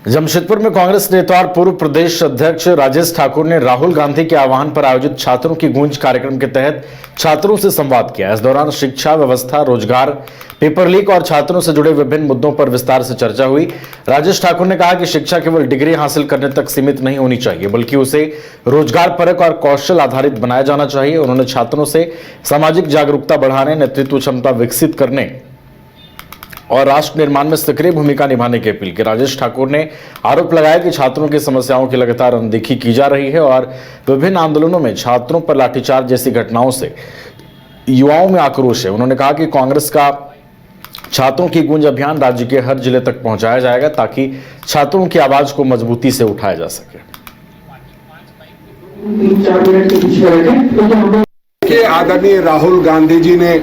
जमशेदपुर में कांग्रेस नेता और पूर्व प्रदेश अध्यक्ष राजेश ठाकुर ने राहुल गांधी के आह्वान पर आयोजित छात्रों की गूंज कार्यक्रम के तहत छात्रों से संवाद किया। इस दौरान शिक्षा व्यवस्था, रोजगार, पेपर लीक और छात्रों से जुड़े विभिन्न मुद्दों पर विस्तार से चर्चा हुई। राजेश ठाकुर ने कहा कि शिक्षा केवल डिग्री हासिल करने तक सीमित नहीं होनी चाहिए, बल्कि उसे रोजगार परक और कौशल आधारित बनाया जाना चाहिए। उन्होंने छात्रों से सामाजिक जागरूकता बढ़ाने, नेतृत्व क्षमता विकसित करने और राष्ट्र निर्माण में सक्रिय भूमिका निभाने की अपील की। राजेश ठाकुर ने आरोप लगाया कि छात्रों की समस्याओं की लगातार अनदेखी की जा रही है और विभिन्न आंदोलनों में छात्रों पर लाठीचार्ज जैसी घटनाओं से युवाओं में आक्रोश है। उन्होंने कहा कि कांग्रेस का छात्रों की गूंज अभियान राज्य के हर जिले तक पहुंचाया जाएगा ताकि छात्रों की आवाज को मजबूती से उठाया जा सके। आदरणीय राहुल गांधी जी ने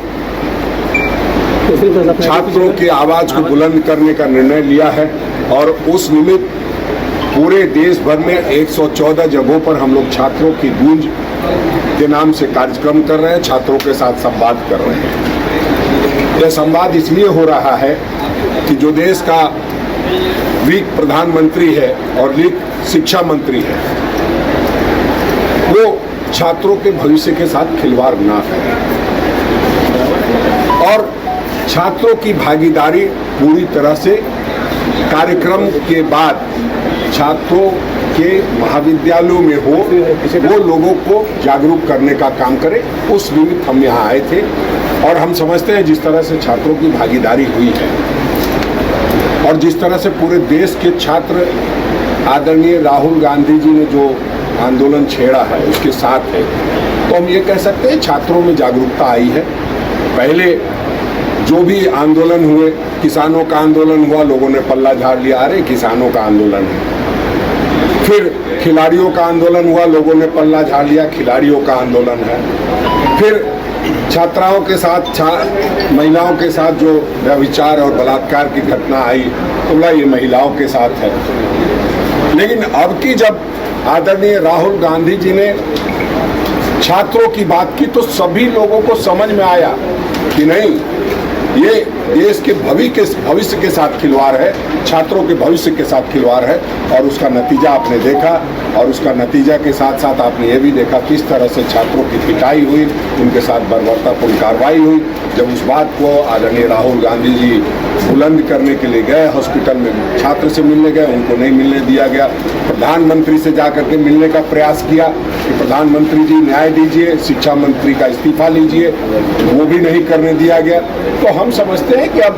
छात्रों की आवाज को बुलंद करने का निर्णय लिया है और उस निमित्त पूरे देश भर में 114 जगहों पर हम लोग छात्रों की गूंज के नाम से कार्यक्रम कर रहे हैं, छात्रों के साथ संवाद कर रहे हैं। यह संवाद इसलिए हो रहा है कि जो देश का वीक प्रधानमंत्री है और लीक शिक्षा मंत्री है, वो छात्रों के भविष्य के साथ खिलवाड़ ना करें और छात्रों की भागीदारी पूरी तरह से कार्यक्रम के बाद छात्रों के महाविद्यालयों में हो, वो लोगों को जागरूक करने का काम करे। उस निमित्त हम यहाँ आए थे और हम समझते हैं जिस तरह से छात्रों की भागीदारी हुई है और जिस तरह से पूरे देश के छात्र आदरणीय राहुल गांधी जी ने जो आंदोलन छेड़ा है उसके साथ है, तो हम ये कह सकते हैं छात्रों में जागरूकता आई है। पहले जो भी आंदोलन हुए, किसानों का आंदोलन हुआ, लोगों ने पल्ला झाड़ लिया, अरे किसानों का आंदोलन है। फिर खिलाड़ियों का आंदोलन हुआ, लोगों ने पल्ला झाड़ लिया, खिलाड़ियों का आंदोलन है। फिर छात्राओं के साथ, महिलाओं के साथ जो व्यभिचार और बलात्कार की घटना आई, तो बोला ये महिलाओं के साथ है। लेकिन अब की जब आदरणीय राहुल गांधी जी ने छात्रों की बात की तो सभी लोगों को समझ में आया कि नहीं, ये देश के भविष्य के साथ खिलवाड़ है, छात्रों के भविष्य के साथ खिलवाड़ है। और उसका नतीजा आपने देखा और उसका नतीजा के साथ साथ आपने ये भी देखा किस तरह से छात्रों की पिटाई हुई, उनके साथ बर्बरतापूर्ण कार्रवाई हुई। जब उस बात को आदरणीय राहुल गांधी जी बुलंद करने के लिए गए, हॉस्पिटल में छात्र से मिलने गए, उनको नहीं मिलने दिया गया। प्रधानमंत्री से जाकर के मिलने का प्रयास किया कि प्रधानमंत्री जी न्याय दीजिए, शिक्षा मंत्री का इस्तीफा लीजिए, वो भी नहीं करने दिया गया। तो हम समझते हैं कि अब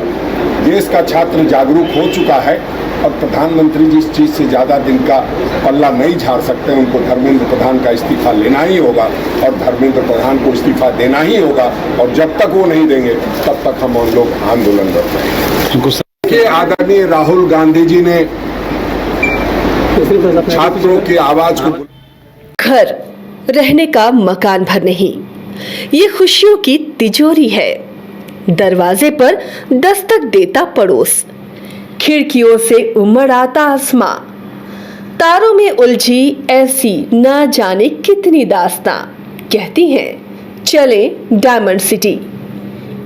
देश का छात्र जागरूक हो चुका है और प्रधानमंत्री जी इस चीज़ से ज़्यादा दिन का पल्ला नहीं झाड़ सकते। उनको धर्मेंद्र प्रधान का इस्तीफा लेना ही होगा और धर्मेंद्र प्रधान को इस्तीफा देना ही होगा और जब तक वो नहीं देंगे तब तक हम लोग आंदोलन करते हैं। आदरणीय राहुल गांधी जी ने छात्रों की आवाज को घर रहने का मकान भर नहीं, ये खुशियों की तिजोरी है। दरवाजे पर दस्तक देता पड़ोस, खिड़कियों से उमड़ आता आसमां, तारों में उलझी ऐसी ना जाने कितनी दास्तां। कहती हैं चले डायमंड सिटी,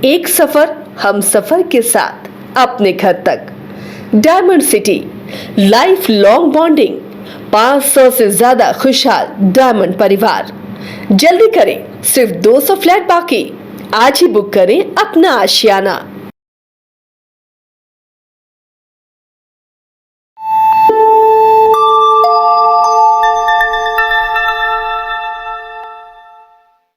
एक सफर हम सफर के साथ अपने घर तक। Diamond city, life long bonding, 500 से ज्यादा खुशहाल डायमंड परिवार। जल्दी करें, सिर्फ 200 फ्लैट बाकी। आज ही बुक करें अपना आशियाना।